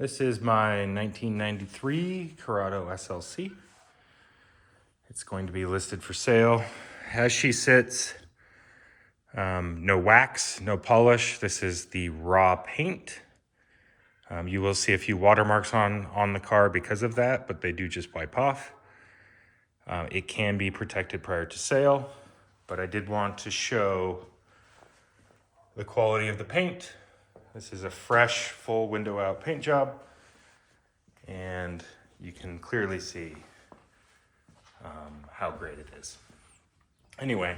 This is my 1993 Corrado SLC. It's going to be listed for sale. As she sits, no wax, no polish. This is the raw paint. You will see a few watermarks on the car because of that, but they do just wipe off. It can be protected prior to sale, but I did want to show the quality of the paint. This is a fresh, full window out paint job, and you can clearly see how great it is. Anyway,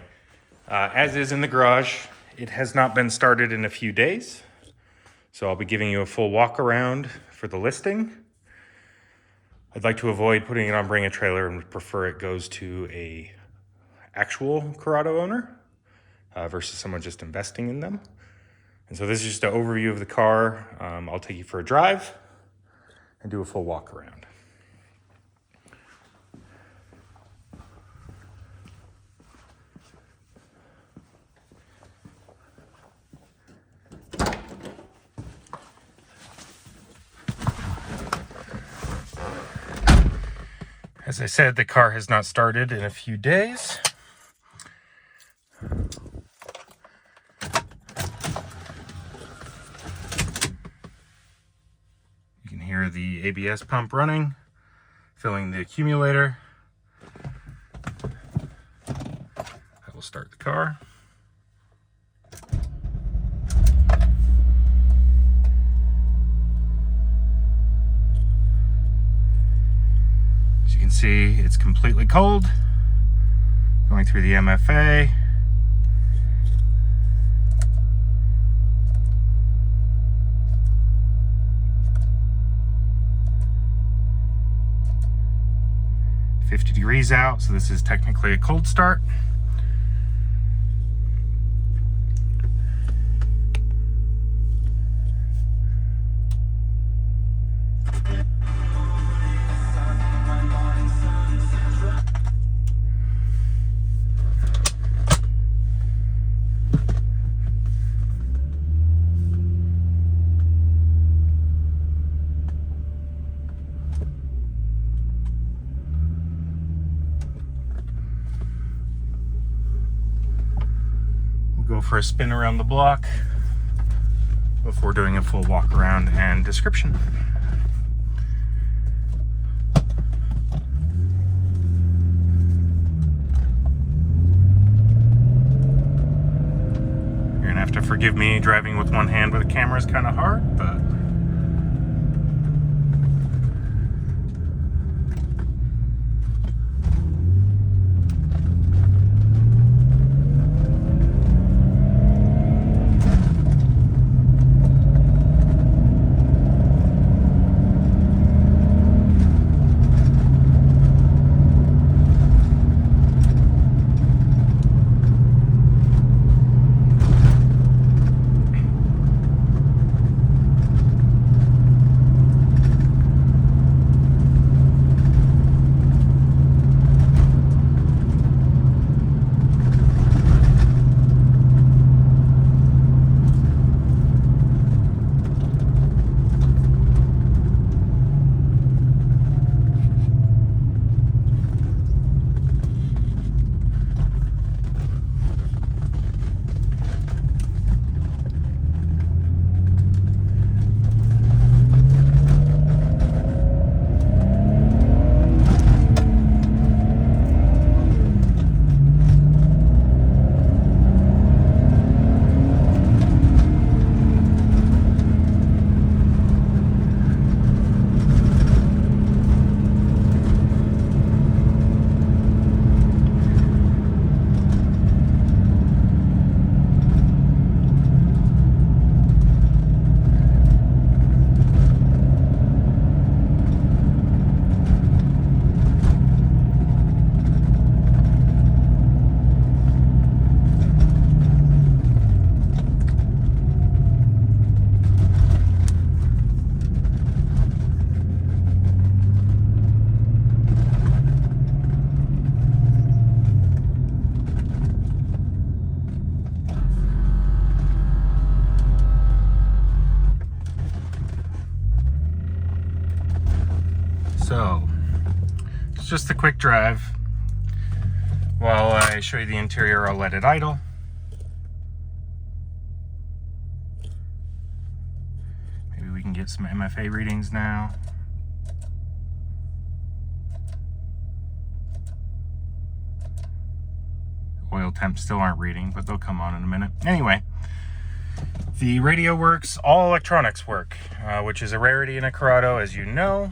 as is in the garage, it has not been started in a few days, so I'll be giving you a full walk around for the listing. I'd like to avoid putting it on Bring a Trailer and would prefer it goes to a actual Corrado owner versus someone just investing in them. And so this is just an overview of the car. I'll take you for a drive and do a full walk around. As I said, the car has not started in a few days. You can hear the ABS pump running, filling the accumulator. I will start the car. See, it's completely cold, going through the MFA. "50 degrees out, so this is technically a cold start. Go for a spin around the block before doing a full walk around and description. You're gonna have to forgive me, driving with one hand with a camera is kind of hard, but So, it's just a quick drive. While I show you the interior, I'll let it idle. Maybe we can get some MFA readings now. Oil temps still aren't reading, but they'll come on in a minute. Anyway, the radio works, all electronics work, which is a rarity in a Corrado, as you know.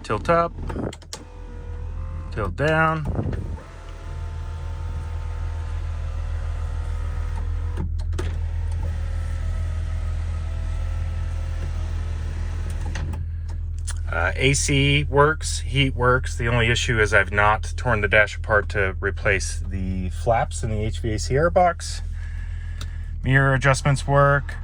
Tilt up, tilt down. AC works, heat works. The only issue is I've not torn the dash apart to replace the flaps in the HVAC airbox. Mirror adjustments work.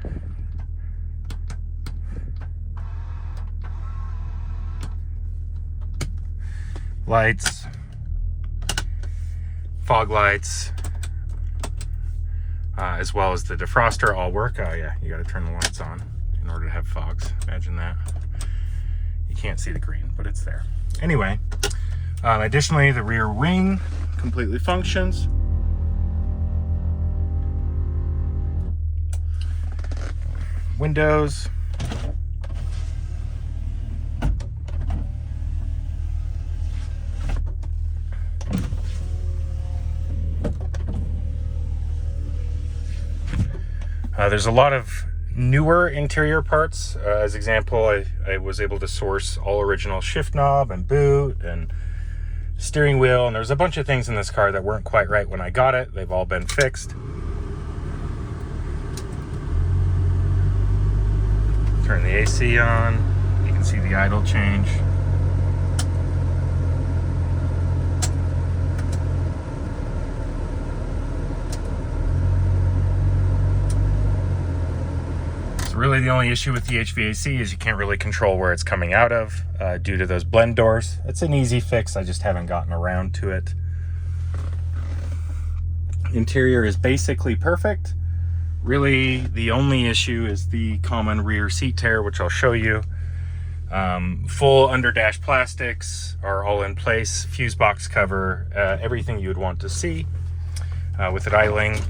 Lights, fog lights, as well as the defroster all work. Oh yeah, you got to turn the lights on in order to have fogs. Imagine that. You can't see the green, but it's there. Anyway, additionally, the rear wing completely functions. Windows. There's a lot of newer interior parts. As example, I was able to source all original shift knob and boot and steering wheel, and there's a bunch of things in this car that weren't quite right when I got it. They've all been fixed. Turn the AC on. You can see the idle change. Really, the only issue with the HVAC is you can't really control where it's coming out of due to those blend doors. It's an easy fix, I just haven't gotten around to it. Interior is basically perfect. Really, the only issue is the common rear seat tear, which I'll show you. Full under dash plastics are all in place. Fuse box cover, everything you would want to see with it idling.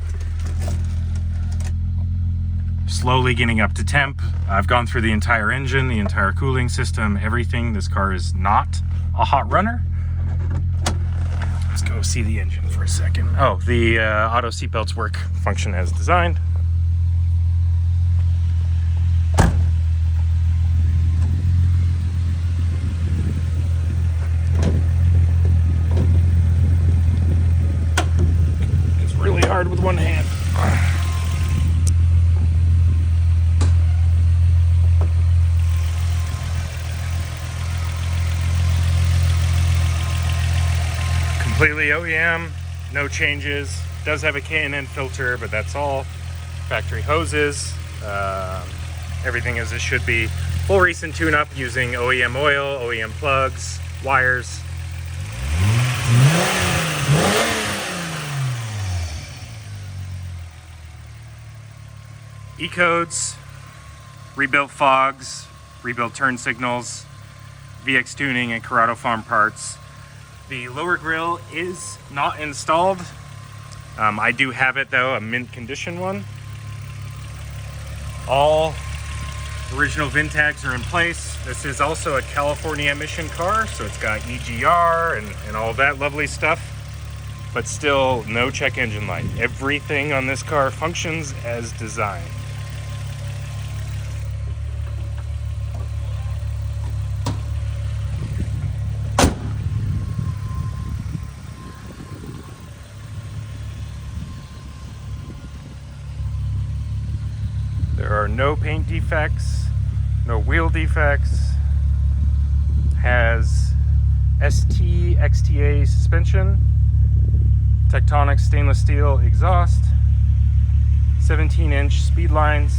Slowly getting up to temp. I've gone through the entire engine, the entire cooling system, everything. This car is not a hot runner. Let's go see the engine for a second. Oh, the auto seatbelts work, function as designed. It's really hard with one hand. Completely OEM, no changes. Does have a K&N filter, but that's all. Factory hoses, everything as it should be. Full recent tune-up using OEM oil, OEM plugs, wires. E-codes, rebuilt fogs, rebuilt turn signals, VX tuning, and Corrado Farm parts. The lower grille is not installed. I do have it though, a mint condition one. All original VIN tags are in place. This is also a California emission car, so it's got EGR and all that lovely stuff, but still no check engine light. Everything on this car functions as designed. There are no paint defects, no wheel defects. Has ST XTA suspension, Tectonic stainless steel exhaust, 17-inch speed lines,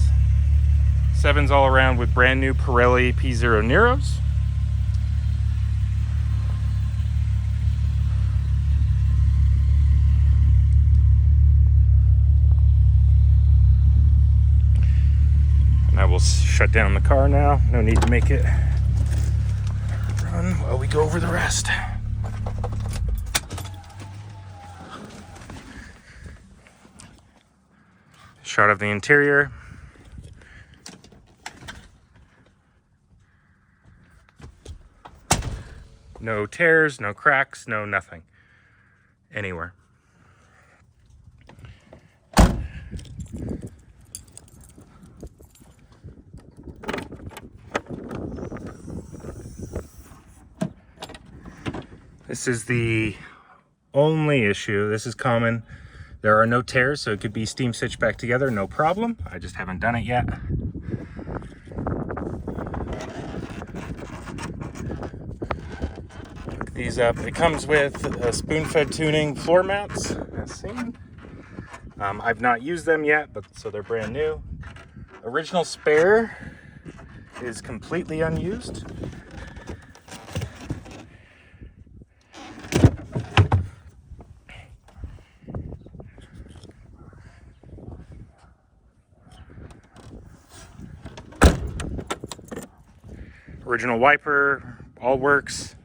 7s all around with brand new Pirelli P0 Neros. And I will shut down the car now. No need to make it on while we go over the rest. Shot of the interior. No tears, no cracks, no nothing anywhere. This is the only issue. This is common. There are no tears, so it could be steam stitched back together, no problem. I just haven't done it yet. Pick these up. It comes with spoon-fed tuning floor mounts, as seen. I've not used them yet, but so they're brand new. Original spare is completely unused. Original wiper, all works.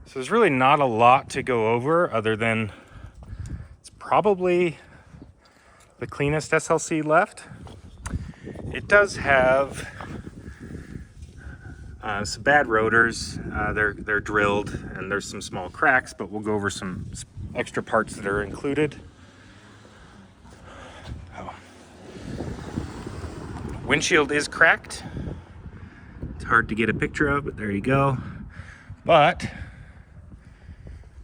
So there's really not a lot to go over other than it's probably the cleanest SLC left. It does have some bad rotors. They're drilled and there's some small cracks, but we'll go over some extra parts that are included. Oh. Windshield is cracked. It's hard to get a picture of, but there you go. But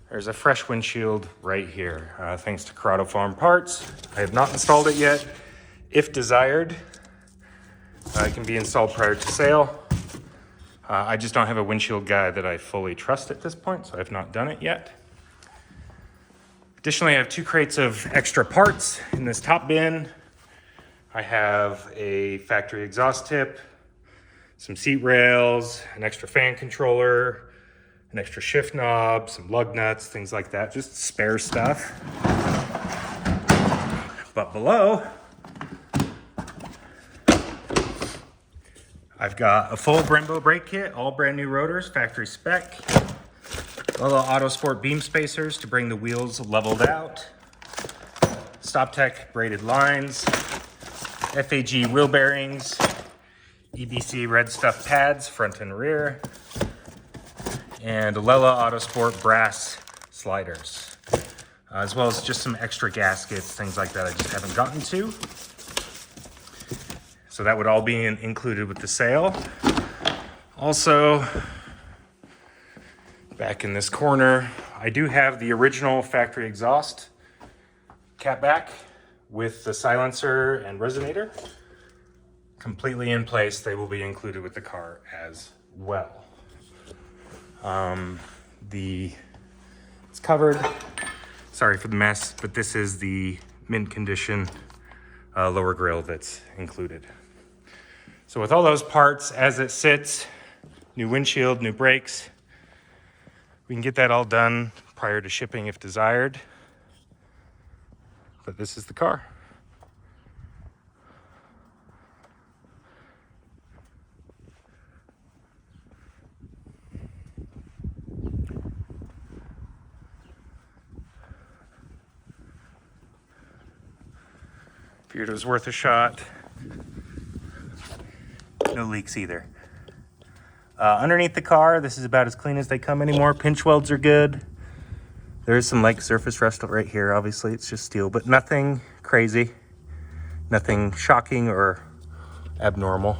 there's a fresh windshield right here, thanks to Corrado Farm Parts. I have not installed it yet. If desired, it can be installed prior to sale. I just don't have a windshield guy that I fully trust at this point, so I have not done it yet. Additionally, I have 2 crates of extra parts in this top bin. I have a factory exhaust tip, some seat rails, an extra fan controller, an extra shift knob, some lug nuts, things like that, just spare stuff. But below, I've got a full Brembo brake kit, all brand new rotors, factory spec. Little Autosport beam spacers to bring the wheels leveled out. StopTech braided lines, FAG wheel bearings, EBC red stuff pads, front and rear, and Lella Autosport brass sliders, as well as just some extra gaskets, things like that I just haven't gotten to. So that would all be included with the sale. Also, back in this corner, I do have the original factory exhaust catback with the silencer and resonator. Completely in place. They will be included with the car as well. It's covered. Sorry for the mess, but this is the mint condition lower grille that's included. So with all those parts as it sits, new windshield, new brakes, we can get that all done prior to shipping if desired. But this is the car. Figured it was worth a shot. No leaks either. Underneath the car, this is about as clean as they come anymore. Pinch welds are good. There is some like surface rust right here. Obviously, it's just steel, but nothing crazy. Nothing shocking or abnormal.